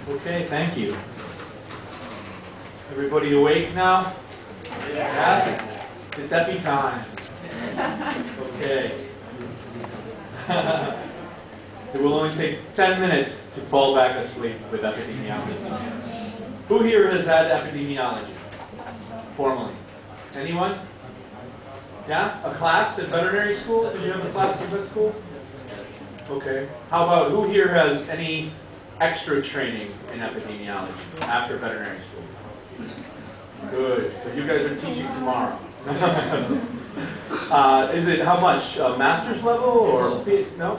Okay, thank you. Everybody awake now? Yeah? It's epi time. Okay. It will only take 10 minutes to fall back asleep with epidemiology. Who here has had epidemiology? Formally? Anyone? Yeah? A class at veterinary school? Did you have a class at vet school? Okay. How about who here has any extra training in epidemiology after veterinary school? Good. So you guys are teaching tomorrow. Is it how much? Master's level or no?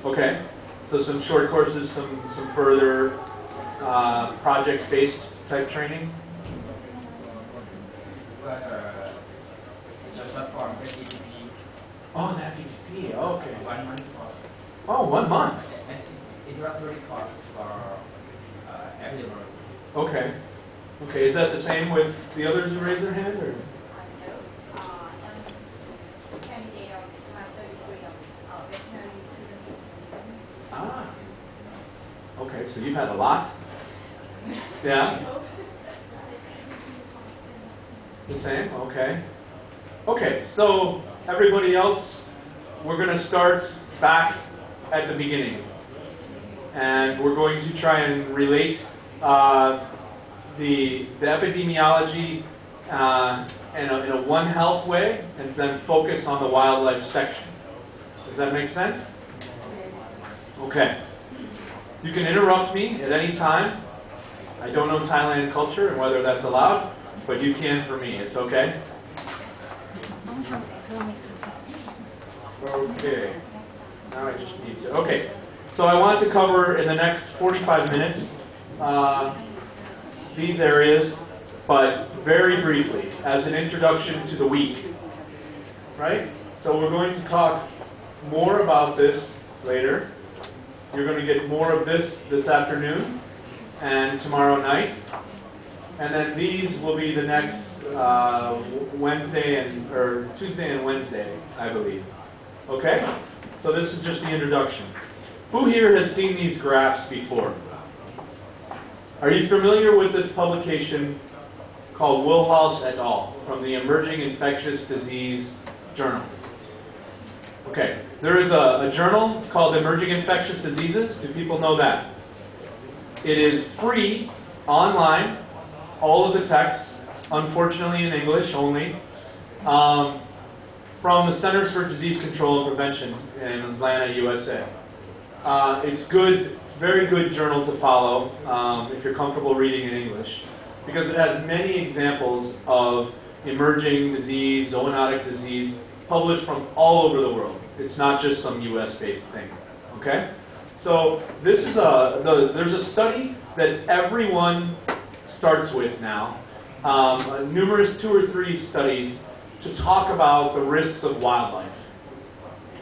Okay. So some short courses, some further project-based type training. Oh, the FETP. Okay. 1 month course. Oh, 1 month. And introductory course for everyone. Okay. Okay. Is that the same with the others who raised their hand, or? Ah. Okay. So you've had a lot. Yeah. The same. Okay. Okay. So everybody else, we're going to start back at the beginning, and we're going to try and relate the epidemiology in a One Health way, and then focus on the wildlife section. Does that make sense? Okay. You can interrupt me at any time. I don't know Thailand culture and whether that's allowed, but you can for me. It's okay? Okay. Now I just need to... Okay. So I want to cover in the next 45 minutes these areas, but very briefly, as an introduction to the week. Right? So we're going to talk more about this later. You're going to get more of this afternoon and tomorrow night. And then these will be the next Tuesday and Wednesday, I believe. Okay? So this is just the introduction. Who here has seen these graphs before? Are you familiar with this publication called Wilhouse et al. From the Emerging Infectious Disease Journal? Okay. There is a journal called Emerging Infectious Diseases. Do people know that? It is free, online, all of the texts, unfortunately in English only, from the Centers for Disease Control and Prevention in Atlanta, USA. It's good, very good journal to follow if you're comfortable reading in English, because it has many examples of emerging disease, zoonotic disease, published from all over the world. It's not just some US-based thing. Okay? So this is there's a study that everyone starts with now, numerous 2 or 3 studies to talk about the risks of wildlife.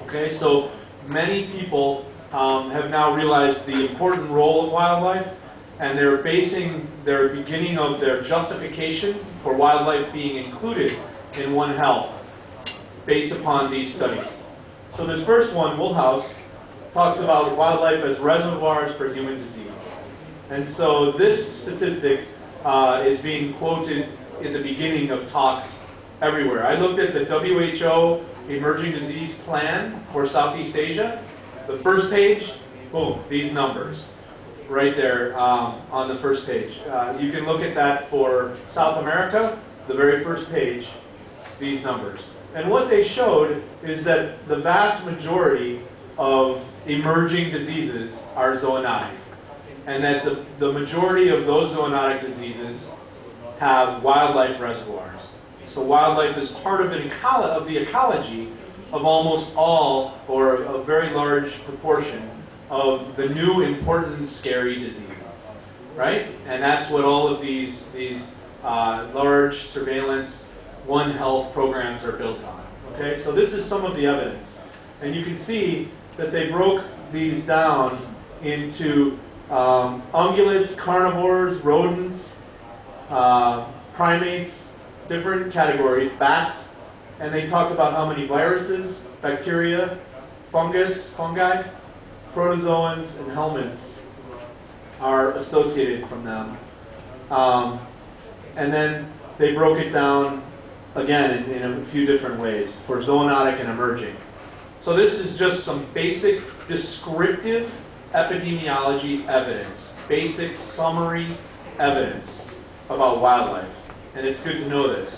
Okay, so many people have now realized the important role of wildlife, and they're basing their beginning of their justification for wildlife being included in One Health based upon these studies. So this first one, Wilhouse, talks about wildlife as reservoirs for human disease. And so this statistic is being quoted in the beginning of talks everywhere. I looked at the WHO Emerging Disease Plan for Southeast Asia. The first page, boom, these numbers right there on the first page. You can look at that for South America, the very first page, these numbers. And what they showed is that the vast majority of emerging diseases are zoonotic, and that the majority of those zoonotic diseases have wildlife reservoirs. So wildlife is part of the ecology of almost all, or a very large proportion, of the new important scary diseases. Right? And that's what all of these large surveillance One Health programs are built on. Okay? So this is some of the evidence. And you can see that they broke these down into ungulates, carnivores, rodents, primates, different categories, bats, and they talked about how many viruses, bacteria, fungi, protozoans, and helminths are associated from them. And then they broke it down again in a few different ways for zoonotic and emerging. So this is just some basic descriptive epidemiology evidence, basic summary evidence about wildlife. And it's good to know this.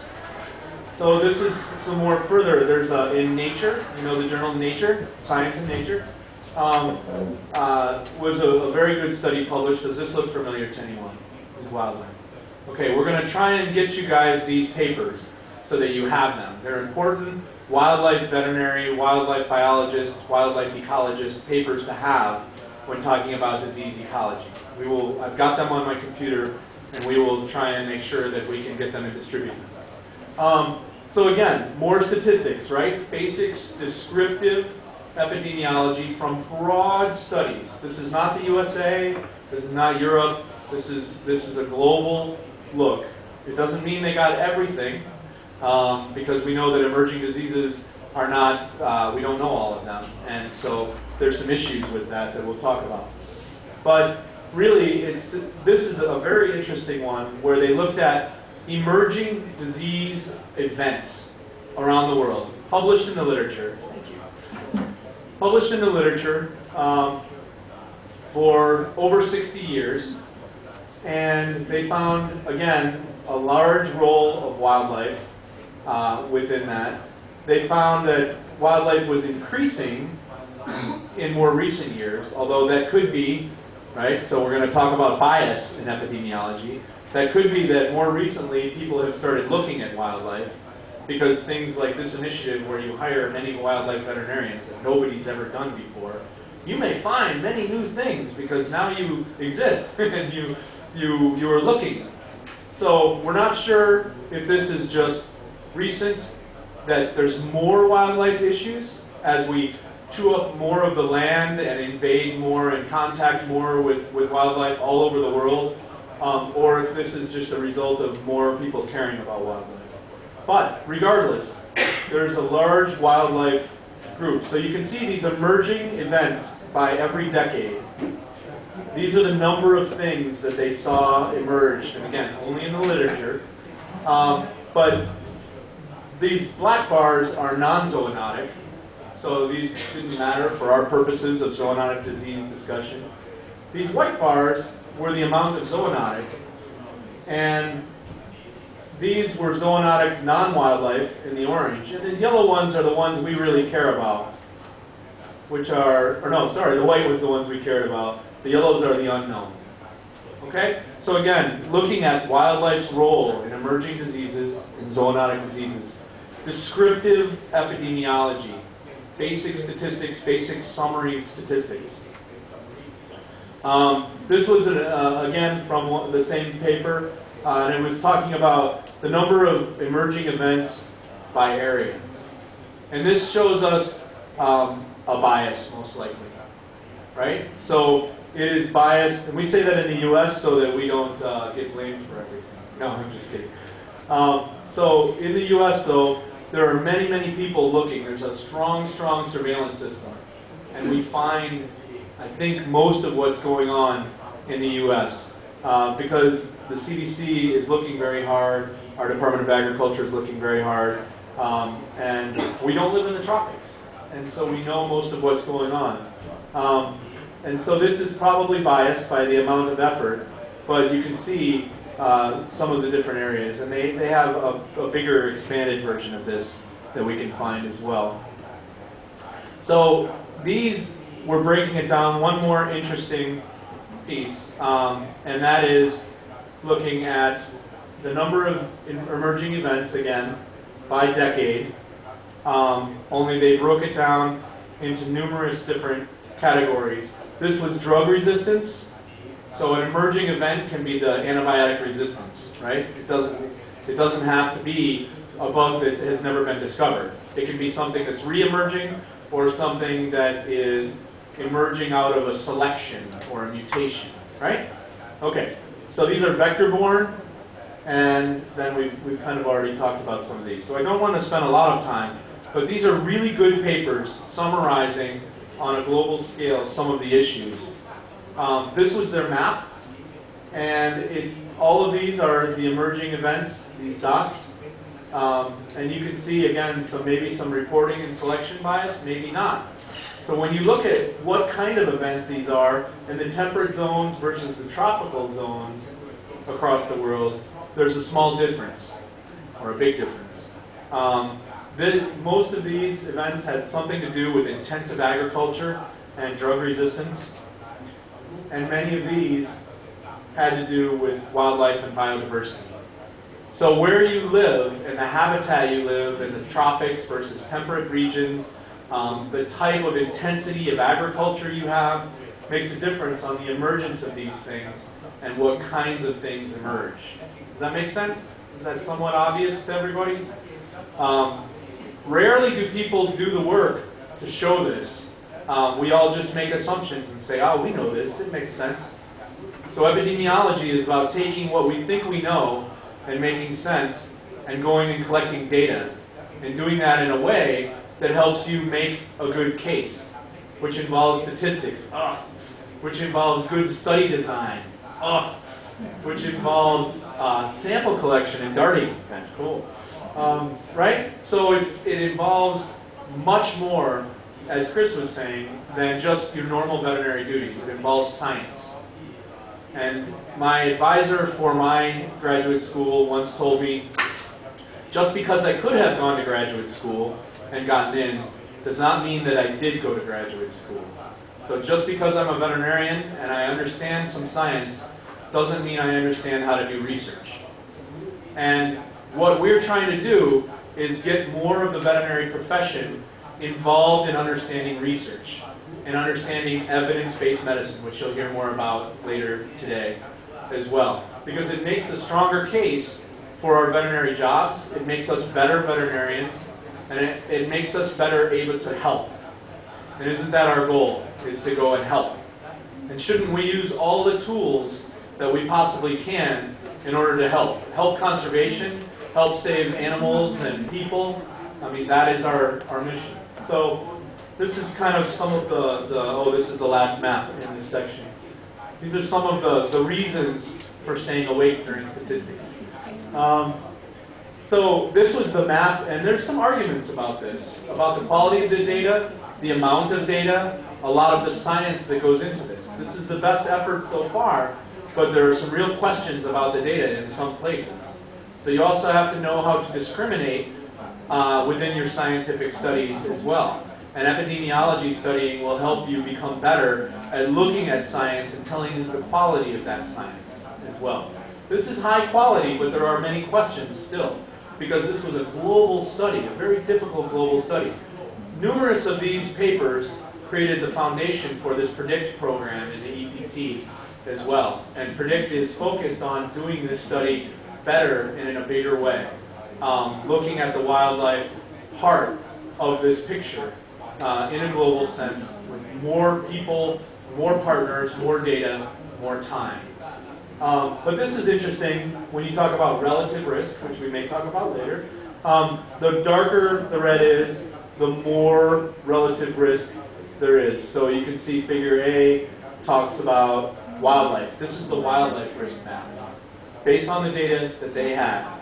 So this is some more further. There's in Nature, you know the journal Nature, Science in Nature, was a very good study published. Does this look familiar to anyone? Is wildlife. Okay, we're going to try and get you guys these papers so that you have them. They're important wildlife veterinary, wildlife biologist, wildlife ecologist papers to have when talking about disease ecology. I've got them on my computer, and we will try and make sure that we can get them and distribute them. So again, more statistics, right? Basic descriptive epidemiology from broad studies. This is not the USA, this is not Europe, this is a global look. It doesn't mean they got everything, because we know that emerging diseases are not, we don't know all of them, and so there's some issues with that we'll talk about. But really, this is a very interesting one where they looked at emerging disease events around the world, published in the literature. Thank you. Published in the literature for over 60 years, and they found, again, a large role of wildlife within that. They found that wildlife was increasing in more recent years, although that could be, right, so we're going to talk about bias in epidemiology. That could be that more recently people have started looking at wildlife because things like this initiative where you hire many wildlife veterinarians that nobody's ever done before, you may find many new things because now you exist and you are looking. So we're not sure if this is just recent, that there's more wildlife issues as we chew up more of the land and invade more and contact more with wildlife all over the world, or if this is just a result of more people caring about wildlife. But regardless, there's a large wildlife group. So you can see these emerging events by every decade. These are the number of things that they saw emerge, and again, only in the literature. But these black bars are non-zoonotic, so these didn't matter for our purposes of zoonotic disease discussion. These white bars were the amount of zoonotic, and these were zoonotic non-wildlife in the orange, and these yellow ones are the ones we really care about, which are, or no, sorry, the white was the ones we cared about. The yellows are the unknown. Okay? So again, looking at wildlife's role in emerging diseases and zoonotic diseases. Descriptive epidemiology. Basic statistics, basic summary statistics. This was, again, from the same paper, and it was talking about the number of emerging events by area. And this shows us a bias, most likely. Right? So it is biased, and we say that in the U.S. so that we don't get blamed for everything. No, I'm just kidding. So in the U.S., though, there are many, many people looking. There's a strong, strong surveillance system. And we find, I think, most of what's going on in the U.S. Because the CDC is looking very hard, our Department of Agriculture is looking very hard, and we don't live in the tropics. And so we know most of what's going on. And so this is probably biased by the amount of effort, but you can see some of the different areas. And they have a bigger, expanded version of this that we can find as well. So these, we're breaking it down. One more interesting piece, and that is looking at the number of emerging events, again, by decade. Only they broke it down into numerous different categories. This was drug resistance. So an emerging event can be the antibiotic resistance, right? It doesn't have to be a bug that has never been discovered. It can be something that's re-emerging or something that is emerging out of a selection or a mutation, right? Okay, so these are vector-borne, and then we've kind of already talked about some of these. So I don't want to spend a lot of time, but these are really good papers summarizing on a global scale some of the issues. This was their map, and all of these are the emerging events, these dots. And you can see, again, maybe some reporting and selection bias, maybe not. So when you look at what kind of events these are in the temperate zones versus the tropical zones across the world, there's a small difference, or a big difference. Most of these events had something to do with intensive agriculture and drug resistance, and many of these had to do with wildlife and biodiversity. So where you live and the habitat you live in the tropics versus temperate regions, the type of intensity of agriculture you have makes a difference on the emergence of these things and what kinds of things emerge. Does that make sense? Is that somewhat obvious to everybody? Rarely do people do the work to show this. We all just make assumptions and say, oh, we know this, it makes sense. So epidemiology is about taking what we think we know and making sense and going and collecting data and doing that in a way that helps you make a good case, which involves statistics, which involves good study design, which involves sample collection and darting. That's cool. Right? So it involves much more, as Chris was saying, than just your normal veterinary duties. It involves science. And my advisor for my graduate school once told me, just because I could have gone to graduate school and gotten in does not mean that I did go to graduate school. So just because I'm a veterinarian and I understand some science doesn't mean I understand how to do research. And what we're trying to do is get more of the veterinary profession involved in understanding research and understanding evidence-based medicine, which you'll hear more about later today as well. Because it makes a stronger case for our veterinary jobs, it makes us better veterinarians, and it makes us better able to help. And isn't that our goal, is to go and help? And shouldn't we use all the tools that we possibly can in order to help? Help conservation, help save animals and people. I mean, that is our mission. So this is kind of some of this is the last map in this section. These are some of the reasons for staying awake during statistics. So this was the map, and there's some arguments about this, about the quality of the data, the amount of data, a lot of the science that goes into this. This is the best effort so far, but there are some real questions about the data in some places. So you also have to know how to discriminate within your scientific studies as well. And epidemiology studying will help you become better at looking at science and telling you the quality of that science as well. This is high quality, but there are many questions still, because this was a global study, a very difficult global study. Numerous of these papers created the foundation for this PREDICT program in the EPT as well. And PREDICT is focused on doing this study better and in a bigger way, looking at the wildlife part of this picture in a global sense, with more people, more partners, more data, more time. But this is interesting when you talk about relative risk, which we may talk about later. The darker the red is, the more relative risk there is. So you can see figure A talks about wildlife. This is the wildlife risk map, based on the data that they had.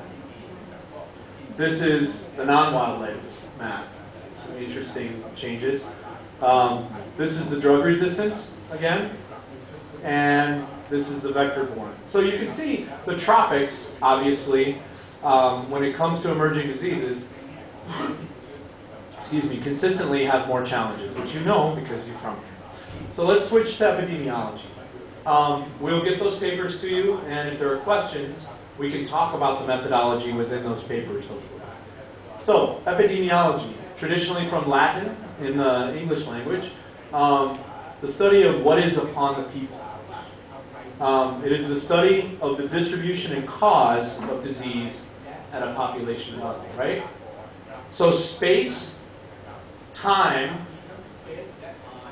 This is the non-wildlife map. Some interesting changes. This is the drug resistance, again, and this is the vector-borne. So you can see the tropics, obviously, when it comes to emerging diseases, consistently have more challenges, which you know because you're from here. So let's switch to epidemiology. We'll get those papers to you, and if there are questions, we can talk about the methodology within those papers. So, epidemiology, traditionally from Latin in the English language, the study of what is upon the people. It is the study of the distribution and cause of disease at a population level, right? So space, time,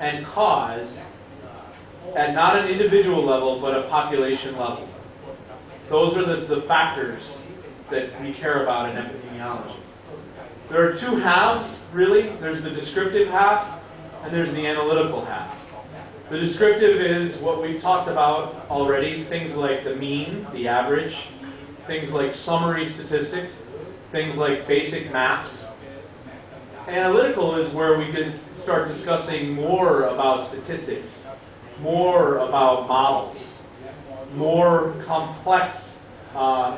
and cause at not an individual level, but a population level. Those are the factors that we care about in epidemiology. There are two halves, really. There's the descriptive half, and there's the analytical half. The descriptive is what we've talked about already, things like the mean, the average, things like summary statistics, things like basic maps. Analytical is where we can start discussing more about statistics, more about models, more complex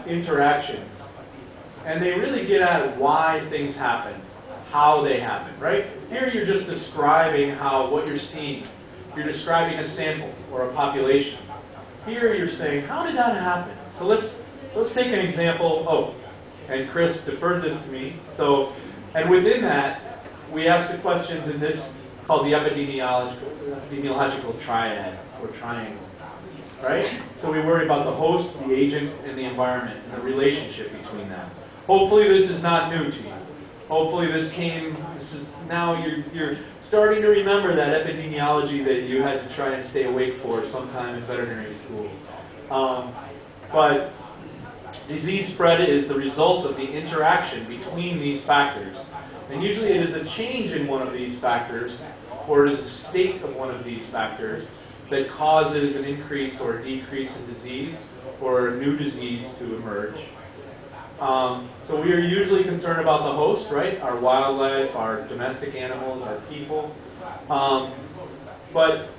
interactions. And they really get at why things happen, how they happen, right? Here you're just describing what you're seeing. You're describing a sample or a population. Here you're saying, how did that happen? So let's take an example. Oh, and Chris deferred this to me. And within that, we ask the questions in this called the epidemiological triad or triangle, right? So we worry about the host, the agent, and the environment, and the relationship between them. Hopefully this is not new to you. Hopefully now you're starting to remember that epidemiology that you had to try and stay awake for sometime in veterinary school. But disease spread is the result of the interaction between these factors. And usually it is a change in one of these factors, or it is a state of one of these factors that causes an increase or a decrease in disease, or a new disease to emerge. So we are usually concerned about the host, right? Our wildlife, our domestic animals, our people. But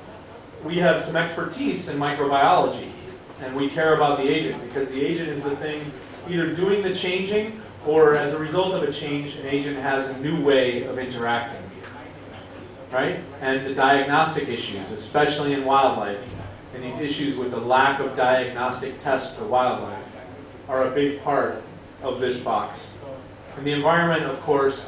we have some expertise in microbiology, and we care about the agent, because the agent is the thing either doing the changing, or as a result of a change, an agent has a new way of interacting, right? And the diagnostic issues, especially in wildlife, and these issues with the lack of diagnostic tests for wildlife, are a big part of this box. And the environment, of course,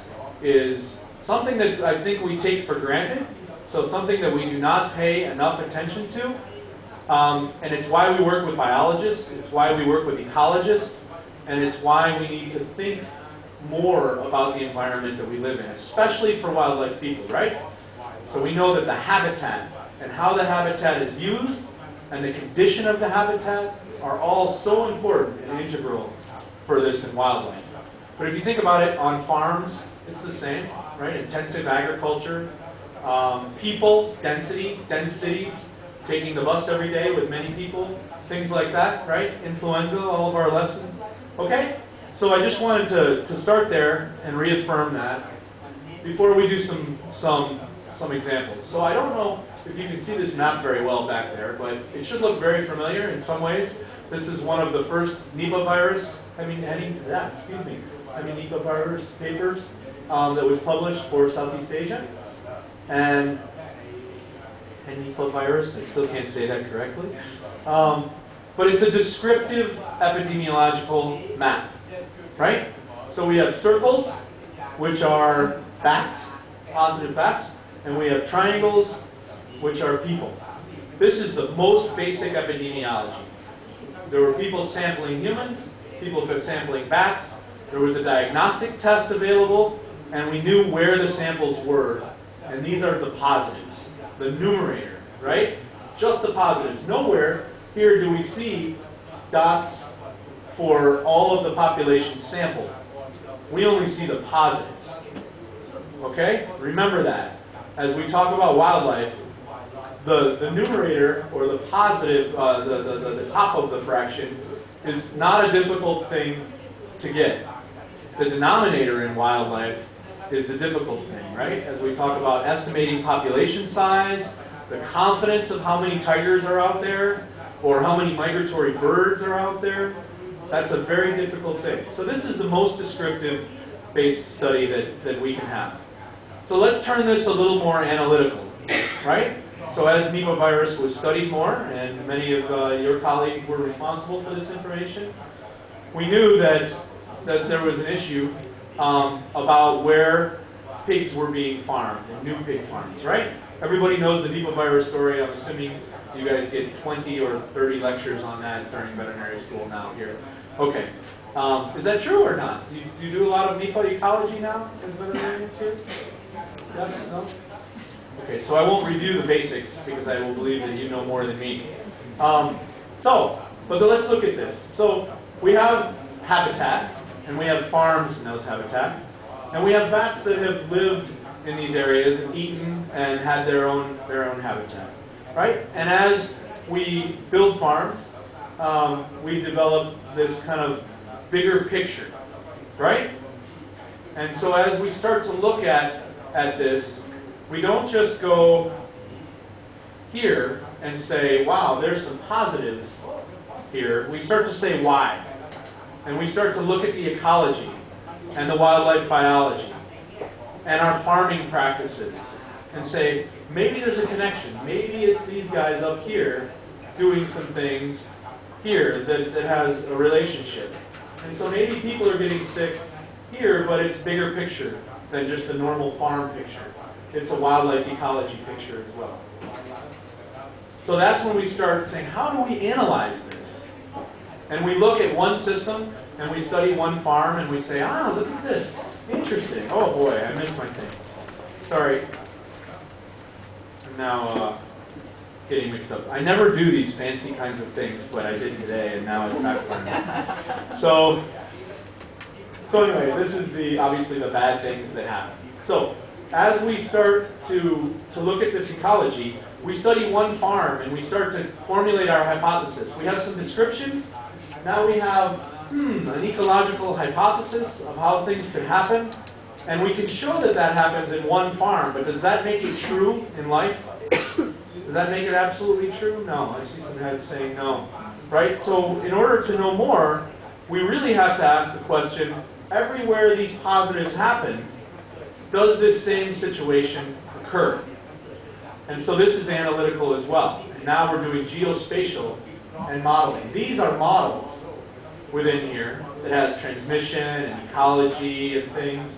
is something that I think we take for granted, so something that we do not pay enough attention to. And it's why we work with biologists, it's why we work with ecologists, and it's why we need to think more about the environment that we live in, especially for wildlife people, right? So we know that the habitat and how the habitat is used and the condition of the habitat are all so important and integral for this in wildlife. But if you think about it, on farms, it's the same, right? Intensive agriculture, people, density, dense cities, taking the bus every day with many people, things like that, right? Influenza, all of our lessons. Okay? So I just wanted to start there and reaffirm that before we do some examples. So I don't know if you can see this map very well back there, but it should look very familiar in some ways. This is one of the first Nipah virus papers that was published for Southeast Asia. And Nipah virus, I still can't say that correctly. But it's a descriptive epidemiological map, right? So we have circles, which are facts, positive facts, and we have triangles, which are people. This is the most basic epidemiology. There were people sampling humans, people sampling bats, there was a diagnostic test available, and we knew where the samples were. And these are the positives, the numerator, right? Just the positives. Nowhere here do we see dots for all of the population sampled. We only see the positives. Okay? Remember that. As we talk about wildlife, the numerator, or the positive, the top of the fraction, is not a difficult thing to get. The denominator in wildlife is the difficult thing, right? As we talk about estimating population size, the confidence of how many tigers are out there, or how many migratory birds are out there, that's a very difficult thing. So this is the most descriptive based study that we can have. So let's turn this a little more analytical, right? So as Nipah virus was studied more, and many of your colleagues were responsible for this information, we knew that there was an issue about where pigs were being farmed, and new pig farms, right? Everybody knows the Nipah virus story. I'm assuming you guys get 20 or 30 lectures on that during veterinary school now here. Okay. Is that true or not? Do you do a lot of Nipah ecology now as veterinarians here? Yes? No? Okay, so I won't review the basics because I will believe that you know more than me. But let's look at this. So we have habitat, and we have farms in those habitat, and we have bats that have lived in these areas and eaten and had their own habitat. right? And as we build farms, we develop this kind of bigger picture, right? And so as we start to look at this, we don't just go here and say, wow, there's some positives here. We start to say why. And we start to look at the ecology and the wildlife biology and our farming practices and say, maybe there's a connection. Maybe it's these guys up here doing some things here that has a relationship. And so maybe people are getting sick here, but it's bigger picture than just a normal farm picture. It's a wildlife ecology picture as well. So that's when we start saying, how do we analyze this? And we look at one system, and we study one farm, and we say, ah, look at this. Interesting. Oh boy, I missed my thing. Sorry. I'm now getting mixed up. I never do these fancy kinds of things, but I did today, and now it's backfiring. So anyway, this is obviously the bad things that happen. So as we start to look at this ecology, we study one farm and we start to formulate our hypothesis. We have some descriptions. Now we have an ecological hypothesis of how things could happen. And we can show that that happens in one farm, but does that make it true in life? Does that make it absolutely true? No. I see some heads saying no. Right? So in order to know more, we really have to ask the question, everywhere these positives happen, does this same situation occur? And so this is analytical as well. And now we're doing geospatial and modeling. These are models within here that has transmission and ecology and things.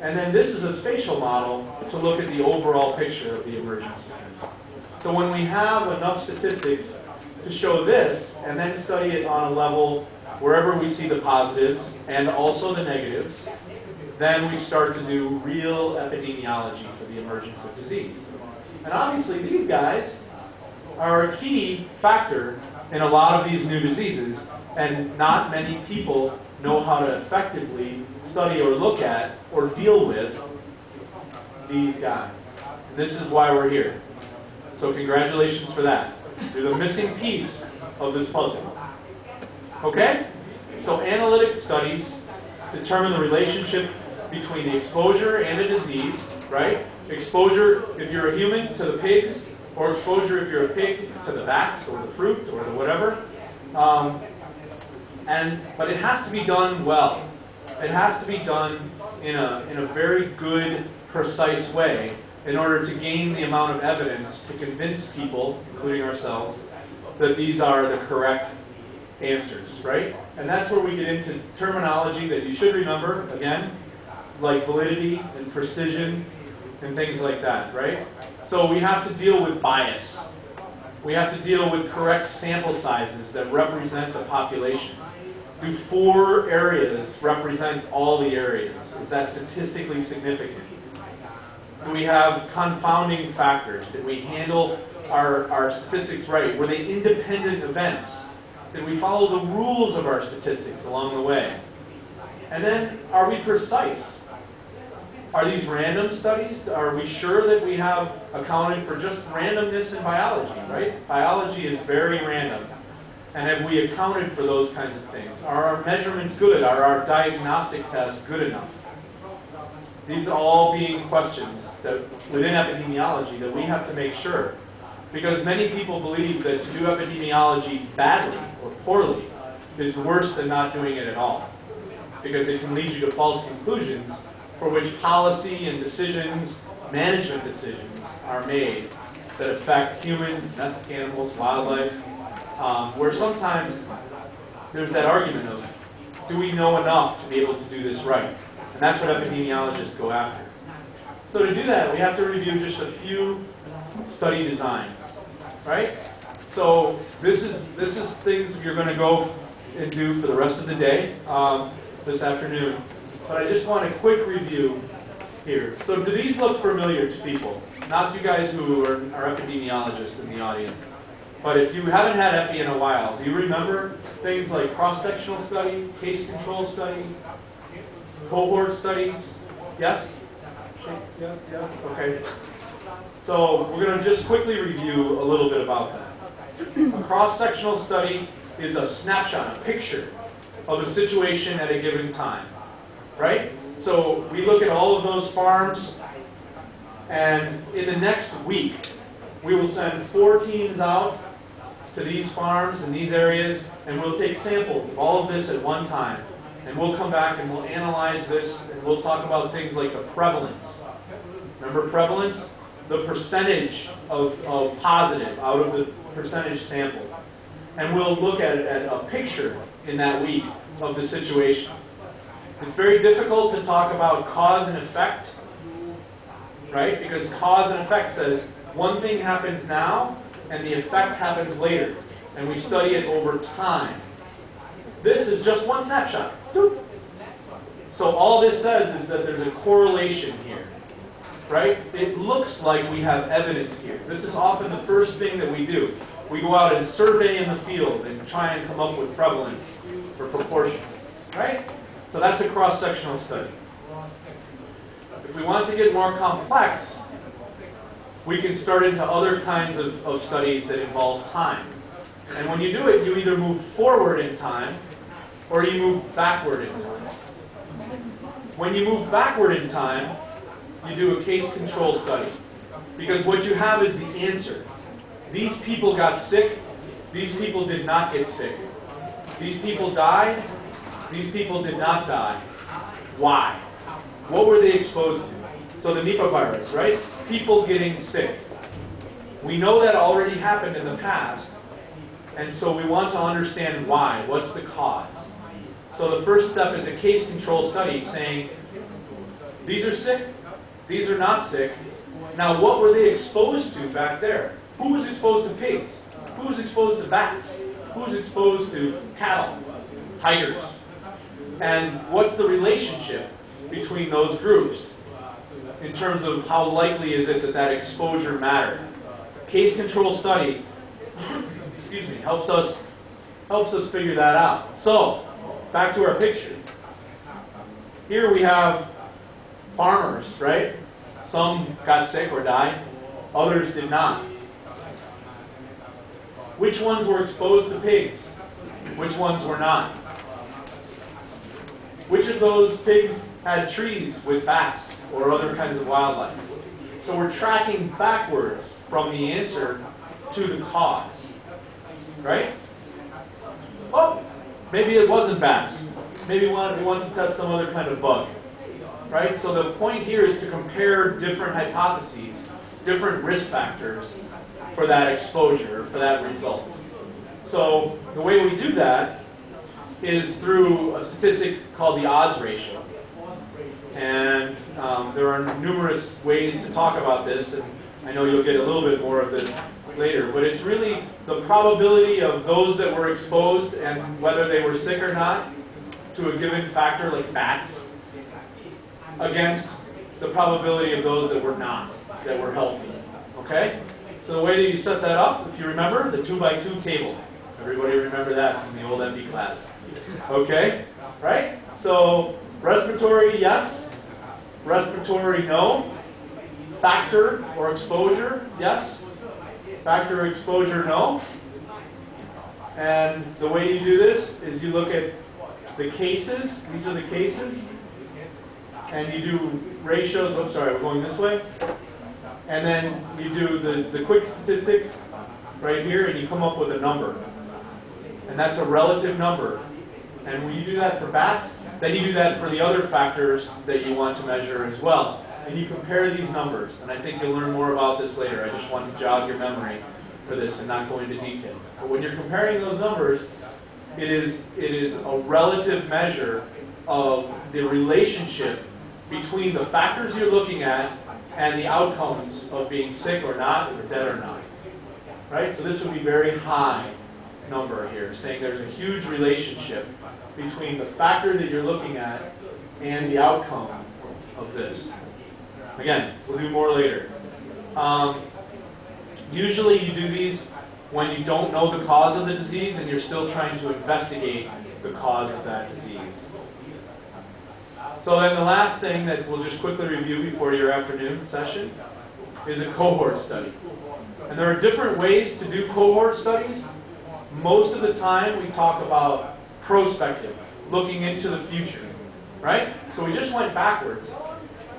And then this is a spatial model to look at the overall picture of the emergence events. So when we have enough statistics to show this, and then study it on a level wherever we see the positives and also the negatives, then we start to do real epidemiology for the emergence of disease. And obviously these guys are a key factor in a lot of these new diseases, and not many people know how to effectively study or look at or deal with these guys. And this is why we're here. So congratulations for that. You're the missing piece of this puzzle. Okay? So analytic studies determine the relationship between the exposure and a disease, right? Exposure, if you're a human, to the pigs, or exposure, if you're a pig, to the bats, or the fruit, or the whatever. But it has to be done well. It has to be done in a very good, precise way in order to gain the amount of evidence to convince people, including ourselves, that these are the correct answers, right? And that's where we get into terminology that you should remember, again, like validity and precision and things like that, right? So we have to deal with bias. We have to deal with correct sample sizes that represent the population. Do 4 areas represent all the areas? Is that statistically significant? Do we have confounding factors? Did we handle our statistics right? Were they independent events? Did we follow the rules of our statistics along the way? And then, are we precise? Are these random studies? Are we sure that we have accounted for just randomness in biology, right? Biology is very random. And have we accounted for those kinds of things? Are our measurements good? Are our diagnostic tests good enough? These are all being questions that within epidemiology that we have to make sure. Because many people believe that to do epidemiology badly or poorly is worse than not doing it at all. Because it can lead you to false conclusions for which policy and decisions, management decisions, are made that affect humans, domestic animals, wildlife, where sometimes there's that argument of, do we know enough to be able to do this right? And that's what epidemiologists go after. So to do that, we have to review just a few study designs, right? So this is things you're going to go and do for the rest of the day, this afternoon. But I just want a quick review here. So do these look familiar to people? Not you guys who are epidemiologists in the audience. But if you haven't had epi in a while, do you remember things like cross-sectional study, case control study, cohort studies? Yes? Yes? Okay. So we're going to just quickly review a little bit about that. A cross-sectional study is a snapshot, a picture of a situation at a given time, right? So we look at all of those farms, and in the next week, we will send 4 teams out to these farms in these areas, and we'll take samples of all of this at one time. And we'll come back and we'll analyze this, and we'll talk about things like the prevalence. Remember prevalence? The percentage of positive out of the percentage sample. And we'll look at a picture in that week of the situation. It's very difficult to talk about cause and effect, right? Because cause and effect says one thing happens now and the effect happens later. And we study it over time. This is just one snapshot. So all this says is that there's a correlation here, right? It looks like we have evidence here. This is often the first thing that we do. We go out and survey in the field and try and come up with prevalence or proportion, right? So that's a cross-sectional study. If we want to get more complex, we can start into other kinds of studies that involve time. And when you do it, you either move forward in time or you move backward in time. When you move backward in time, you do a case control study. Because what you have is the answer. These people got sick. These people did not get sick. These people died. These people did not die. Why? What were they exposed to? So the Nipah virus, right? People getting sick. We know that already happened in the past. And so we want to understand why. What's the cause? So the first step is a case control study saying, these are sick, these are not sick. Now what were they exposed to back there? Who was exposed to pigs? Who was exposed to bats? Who was exposed to cattle, tigers? And what's the relationship between those groups in terms of how likely is it that that exposure mattered? Case control study excuse me, helps us figure that out. So, back to our picture. Here we have farmers, right? Some got sick or died. Others did not. Which ones were exposed to pigs? Which ones were not? Which of those pigs had trees with bats or other kinds of wildlife? So we're tracking backwards from the answer to the cause. Right? Well, maybe it wasn't bats. Maybe we want to test some other kind of bug. Right? So the point here is to compare different hypotheses, different risk factors for that exposure, for that result. So the way we do that is through a statistic called the odds ratio. And there are numerous ways to talk about this, and I know you'll get a little bit more of this later, but it's really the probability of those that were exposed and whether they were sick or not to a given factor like bats against the probability of those that were not, that were healthy. Okay? So the way that you set that up, if you remember, the 2x2 table. Everybody remember that from the old MD class. Okay? Right? So respiratory, yes. Respiratory, no. Factor or exposure, yes. Factor or exposure, no. And the way you do this is you look at the cases. These are the cases. And you do ratios. Oh, sorry, we're going this way. And then you do the quick statistic right here, and you come up with a number. And that's a relative number. And when you do that for bats, then you do that for the other factors that you want to measure as well. And you compare these numbers. And I think you'll learn more about this later. I just want to jog your memory for this and not go into detail. But when you're comparing those numbers, it is a relative measure of the relationship between the factors you're looking at and the outcomes of being sick or not, or dead or not. Right? So this would be very high number here, saying there's a huge relationship between the factor that you're looking at and the outcome of this. Again, we'll do more later. Usually you do these when you don't know the cause of the disease and you're still trying to investigate the cause of that disease. So then the last thing that we'll just quickly review before your afternoon session is a cohort study. And there are different ways to do cohort studies. Most of the time we talk about prospective, looking into the future, right? So we just went backwards.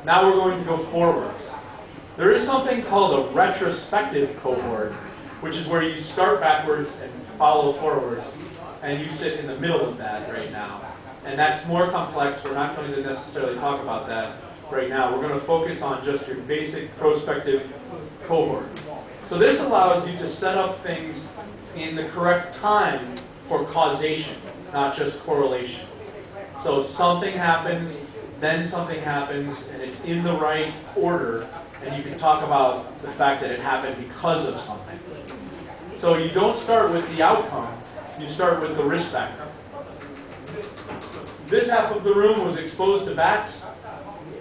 Now we're going to go forwards. There is something called a retrospective cohort, which is where you start backwards and follow forwards, and you sit in the middle of that right now. And that's more complex. We're not going to necessarily talk about that right now. We're going to focus on just your basic prospective cohort. So this allows you to set up things in the correct time for causation, not just correlation. So something happens, then something happens, and it's in the right order, and you can talk about the fact that it happened because of something. So you don't start with the outcome, you start with the risk factor. This half of the room was exposed to bats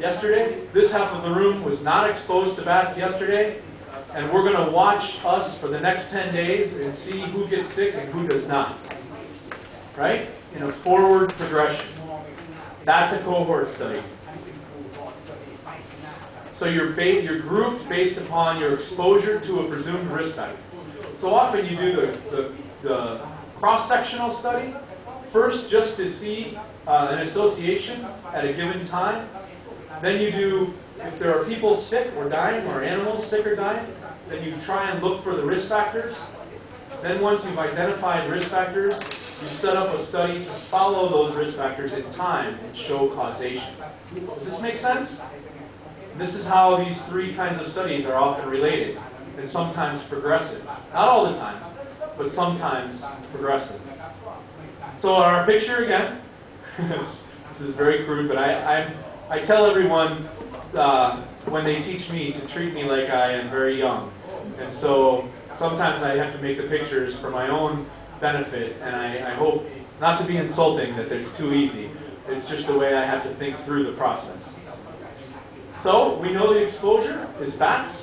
yesterday. This half of the room was not exposed to bats yesterday. And we're going to watch us for the next 10 days and see who gets sick and who does not. Right? In a forward progression. That's a cohort study. So you're grouped based upon your exposure to a presumed risk factor. So often you do the cross-sectional study, first just to see an association at a given time. Then you do, if there are people sick or dying, or animals sick or dying, then you try and look for the risk factors. Then once you've identified risk factors, you set up a study to follow those risk factors in time and show causation. Does this make sense? This is how these three kinds of studies are often related, and sometimes progressive. Not all the time, but sometimes progressive. So our picture again, this is very crude, but I tell everyone when they teach me to treat me like I am very young. And so sometimes I have to make the pictures for my own benefit, and I hope not to be insulting that it's too easy. It's just the way I have to think through the process. So we know the exposure is bats.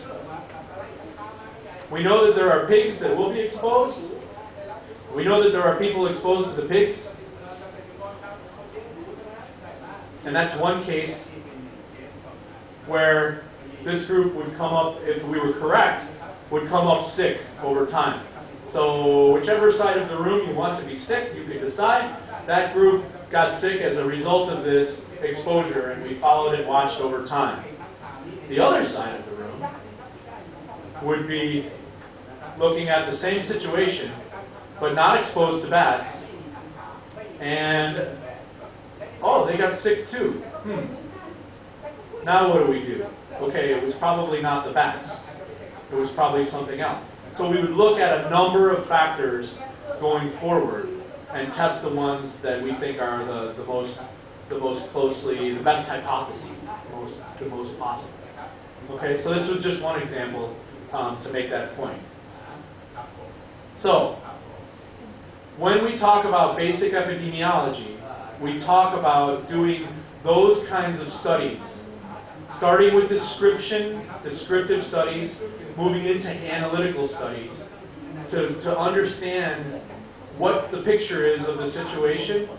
We know that there are pigs that will be exposed. We know that there are people exposed to the pigs. And that's one case where this group would come up, if we were correct, would come up sick over time. So whichever side of the room you want to be sick, you can decide. That group got sick as a result of this exposure, and we followed and watched over time. The other side of the room would be looking at the same situation, but not exposed to bats, and, oh, they got sick too. Now what do we do? Okay, it was probably not the bats. It was probably something else. So we would look at a number of factors going forward and test the ones that we think are the most closely, the best hypotheses, the most possible. Okay, so this was just one example to make that point. So, when we talk about basic epidemiology, we talk about doing those kinds of studies, starting with descriptive studies, moving into analytical studies, to understand what the picture is of the situation,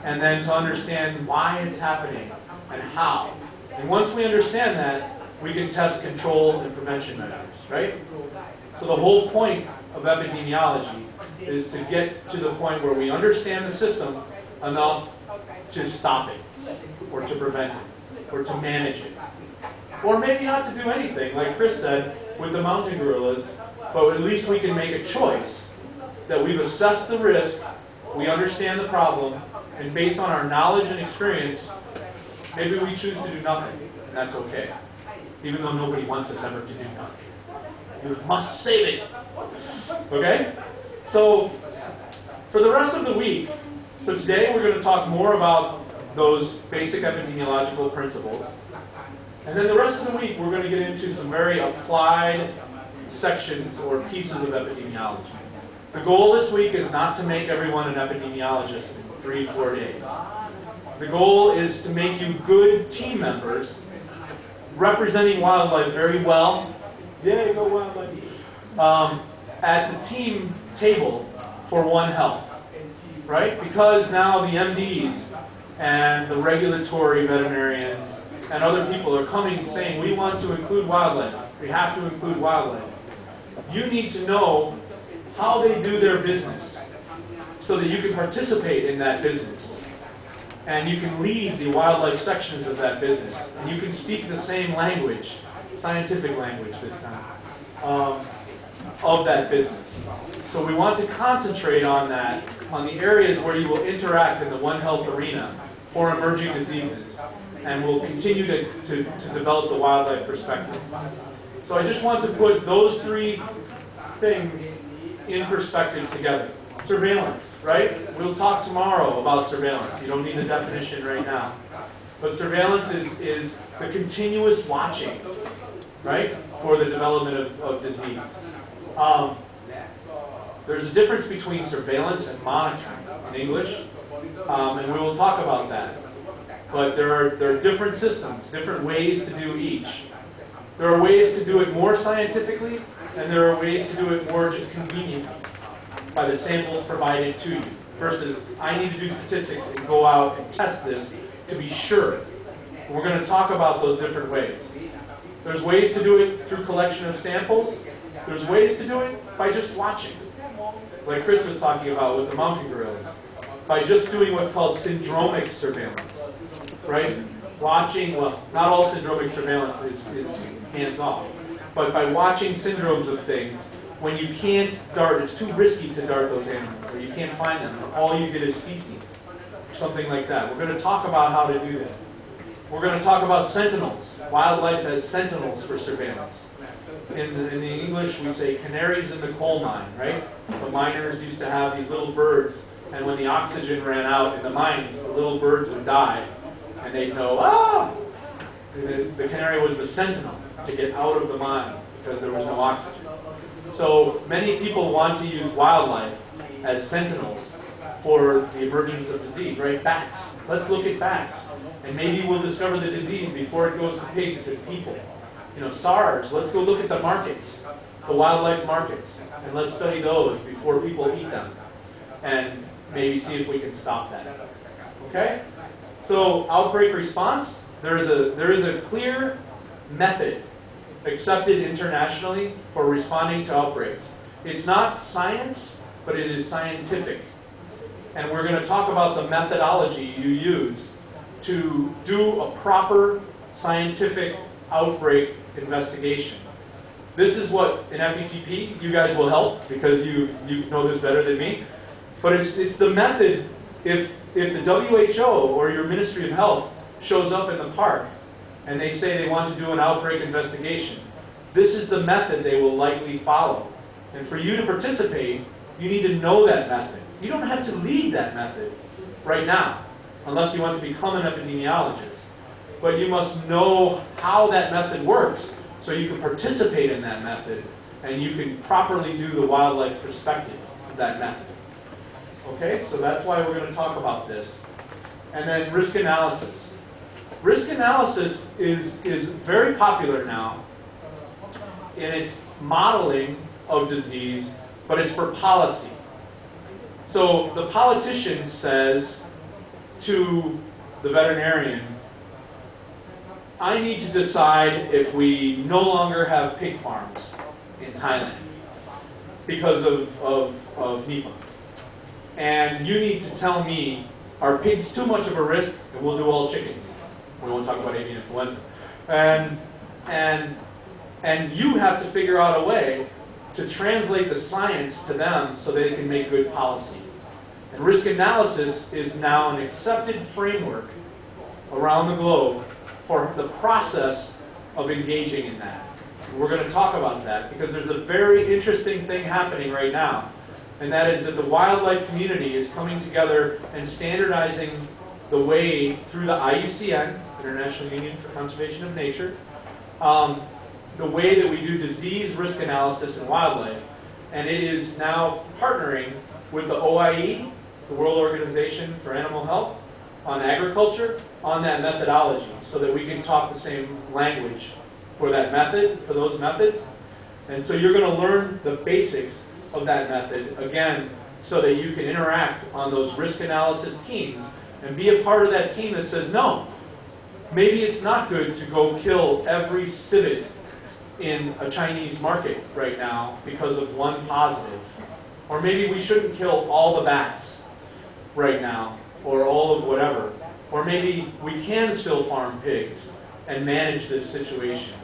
and then to understand why it's happening and how. And once we understand that, we can test control and prevention measures, right? So the whole point of epidemiology is to get to the point where we understand the system enough to stop it, or to prevent it, or to manage it. Or maybe not to do anything, like Chris said, with the mountain gorillas, but at least we can make a choice that we've assessed the risk, we understand the problem, and based on our knowledge and experience, maybe we choose to do nothing, and that's okay. Even though nobody wants us ever to do nothing. You must save it. Okay? So, for the rest of the week, so today we're going to talk more about those basic epidemiological principles. And then the rest of the week we're going to get into some very applied sections or pieces of epidemiology. The goal this week is not to make everyone an epidemiologist in 3-4 days. The goal is to make you good team members representing wildlife very well. Yay, go wildlife. At the team table for One Health, right? Because now the MDs and the regulatory veterinarians and other people are coming saying we want to include wildlife. We have to include wildlife. You need to know how they do their business so that you can participate in that business. And you can lead the wildlife sections of that business. And you can speak the same language, scientific language this time, of that business. So we want to concentrate on that, on the areas where you will interact in the One Health arena for emerging diseases. And we'll continue to develop the wildlife perspective. So I just want to put those three things in perspective together. Surveillance, right? We'll talk tomorrow about surveillance. You don't need the definition right now. But surveillance is the continuous watching, right, for the development of disease. There's a difference between surveillance and monitoring in English, and we will talk about that. But there are different systems, different ways to do each. There are ways to do it more scientifically, and there are ways to do it more just conveniently by the samples provided to you, versus I need to do statistics and go out and test this to be sure. And we're going to talk about those different ways. There's ways to do it through collection of samples. There's ways to do it by just watching, like Chris was talking about with the mountain gorillas, by just doing what's called syndromic surveillance. Right? Watching, well, not all syndromic surveillance is hands-off, but by watching syndromes of things, when you can't dart, it's too risky to dart those animals, or you can't find them, or all you get is species, or something like that. We're going to talk about how to do that. We're going to talk about sentinels. Wildlife has sentinels for surveillance. In the English, we say canaries in the coal mine, right? So miners used to have these little birds, and when the oxygen ran out in the mines, the little birds would die. And they'd know, ah! The canary was the sentinel to get out of the mine because there was no oxygen. So many people want to use wildlife as sentinels for the emergence of disease, right? Bats. Let's look at bats. And maybe we'll discover the disease before it goes to pigs and people. You know, SARS, let's go look at the markets, the wildlife markets, and let's study those before people eat them. And maybe see if we can stop that. Okay? So, outbreak response, there is a clear method accepted internationally for responding to outbreaks. It's not science, but it is scientific. And we're going to talk about the methodology you use to do a proper scientific outbreak investigation. This is what, in FETP, you guys will help because you know this better than me. But it's the method. If the WHO or your Ministry of Health shows up in the park and they say they want to do an outbreak investigation, this is the method they will likely follow. And for you to participate, you need to know that method. You don't have to lead that method right now, unless you want to become an epidemiologist. But you must know how that method works so you can participate in that method and you can properly do the wildlife perspective of that method. Okay, so that's why we're going to talk about this. And then risk analysis. Risk analysis is very popular now in its modeling of disease, but it's for policy. So the politician says to the veterinarian, I need to decide if we no longer have pig farms in Thailand because of Nipah. And you need to tell me, are pigs too much of a risk? And we'll do all chickens. We won't talk about avian influenza. And you have to figure out a way to translate the science to them so they can make good policy. And risk analysis is now an accepted framework around the globe for the process of engaging in that. And we're going to talk about that because there's a very interesting thing happening right now. And that is that the wildlife community is coming together and standardizing the way through the IUCN, International Union for Conservation of Nature, the way that we do disease risk analysis in wildlife. And it is now partnering with the OIE, the World Organization for Animal Health, on agriculture, on that methodology, so that we can talk the same language for that method, for those methods. And so you're going to learn the basics of that method, again, so that you can interact on those risk analysis teams and be a part of that team that says, no, maybe it's not good to go kill every civet in a Chinese market right now because of one positive. Or maybe we shouldn't kill all the bats right now, or all of whatever. Or maybe we can still farm pigs and manage this situation.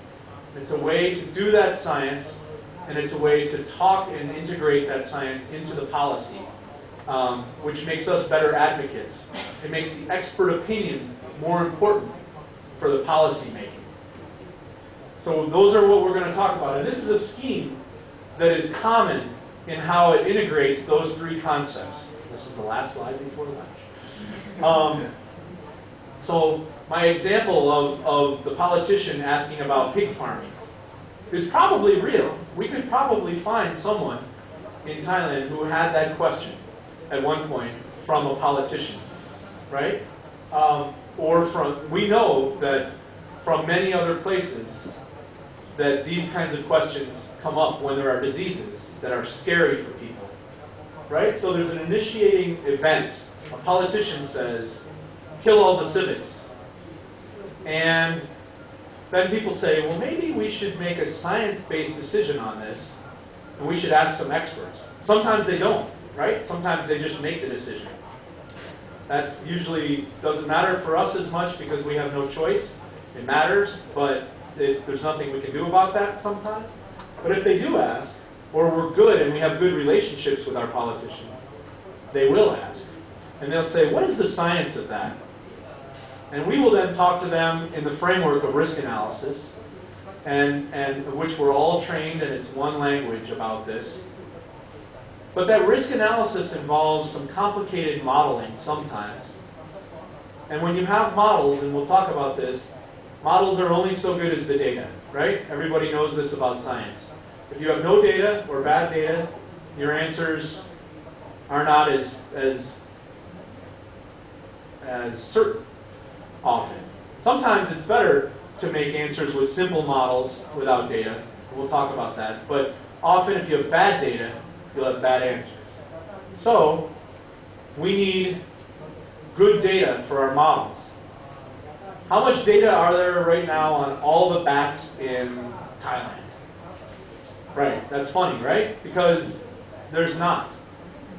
It's a way to do that science, and it's a way to talk and integrate that science into the policy, which makes us better advocates. It makes the expert opinion more important for the policy making. So those are what we're going to talk about. And this is a scheme that is common in how it integrates those three concepts. This is the last slide before lunch. So my example of the politician asking about pig farming is probably real. We could probably find someone in Thailand who had that question at one point from a politician, right? We know that from many other places that these kinds of questions come up when there are diseases that are scary for people, right? So there's an initiating event. A politician says, kill all the civics. And then people say, well, maybe we should make a science-based decision on this, and we should ask some experts. Sometimes they don't, right? Sometimes they just make the decision. That usually doesn't matter for us as much because we have no choice. It matters, but there's nothing we can do about that sometimes. But if they do ask, or we're good and we have good relationships with our politicians, they will ask. And they'll say, what is the science of that? And we will then talk to them in the framework of risk analysis, and which we're all trained, and it's one language about this. But that risk analysis involves some complicated modeling sometimes. And when you have models, and we'll talk about this, models are only so good as the data, right? Everybody knows this about science. If you have no data or bad data, your answers are not as certain often. Sometimes it's better to make answers with simple models without data. We'll talk about that. But often if you have bad data, you'll have bad answers. So we need good data for our models. How much data are there right now on all the bats in Thailand? Right, that's funny, right? Because there's not.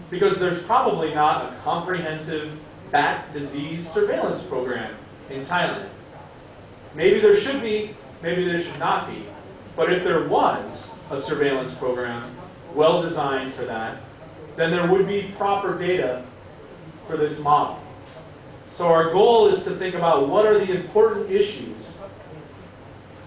Because there's probably not a comprehensive bat disease surveillance program in Thailand. Maybe there should be, maybe there should not be. But if there was a surveillance program well designed for that, then there would be proper data for this model. So our goal is to think about what are the important issues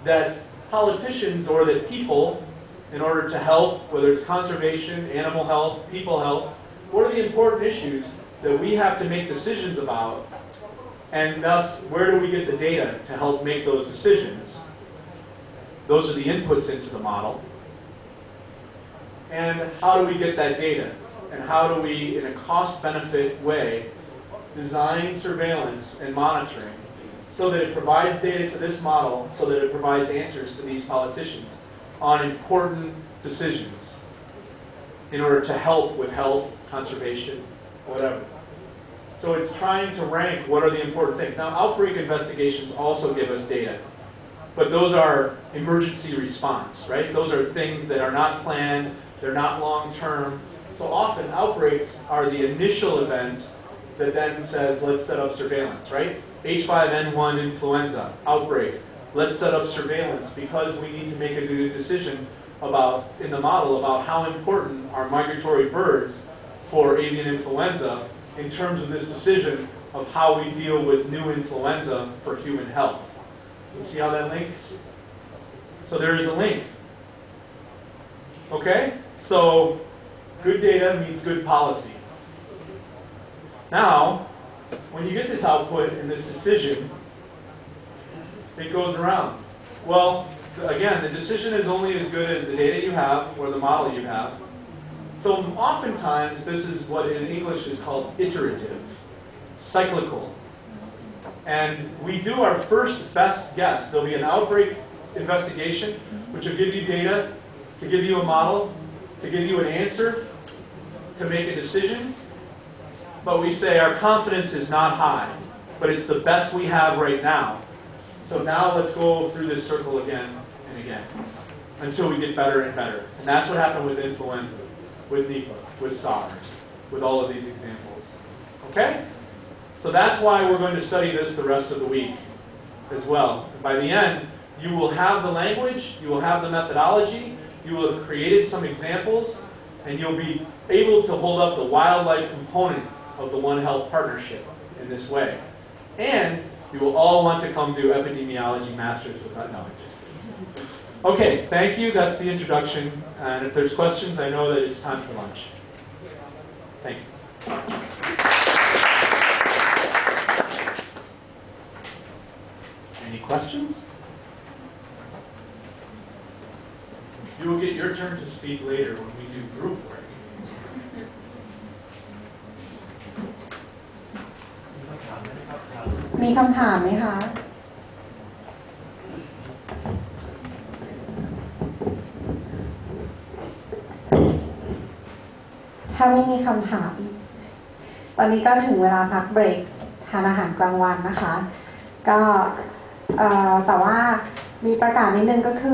that politicians or that people, in order to help, whether it's conservation, animal health, people health, what are the important issues that we have to make decisions about, and thus where do we get the data to help make those decisions? Those are the inputs into the model. And how do we get that data? And how do we, in a cost-benefit way, design surveillance and monitoring so that it provides data to this model, so that it provides answers to these politicians on important decisions in order to help with health, conservation, whatever. So it's trying to rank what are the important things. Now, outbreak investigations also give us data, but those are emergency response, right? Those are things that are not planned, they're not long-term. So often outbreaks are the initial event that then says, let's set up surveillance, right? H5N1 influenza outbreak. Let's set up surveillance because we need to make a good decision about, in the model, about how important are migratory birds for avian influenza in terms of this decision of how we deal with new influenza for human health. You see how that links? So there is a link. Okay? So good data means good policy. Now, when you get this output and this decision, it goes around. Well, again, the decision is only as good as the data you have or the model you have. So oftentimes, this is what in English is called iterative, cyclical. And we do our first best guess. There'll be an outbreak investigation, which will give you data, to give you a model, to give you an answer, to make a decision. But we say our confidence is not high, but it's the best we have right now. So now let's go through this circle again and again. until we get better and better. And that's what happened with influenza, with Nipah, with SARS, with all of these examples. Okay? So that's why we're going to study this the rest of the week as well. And by the end, you will have the language, you will have the methodology, you will have created some examples, and you'll be able to hold up the wildlife component of the One Health Partnership in this way. And you will all want to come do epidemiology masters with that knowledge. Okay, thank you. That's the introduction. And if there's questions, I know that it's time for lunch. Thank you. Any questions? You will get your turn to speak later when we do group work. มีคำถามไหมคะ ถ้าไม่มีคำถาม ตอนนี้ก็ถึงเวลาพักเบรกทานอาหารกลางวันนะคะ ก็แต่ว่ามีประกาศนิดนึงก็คือ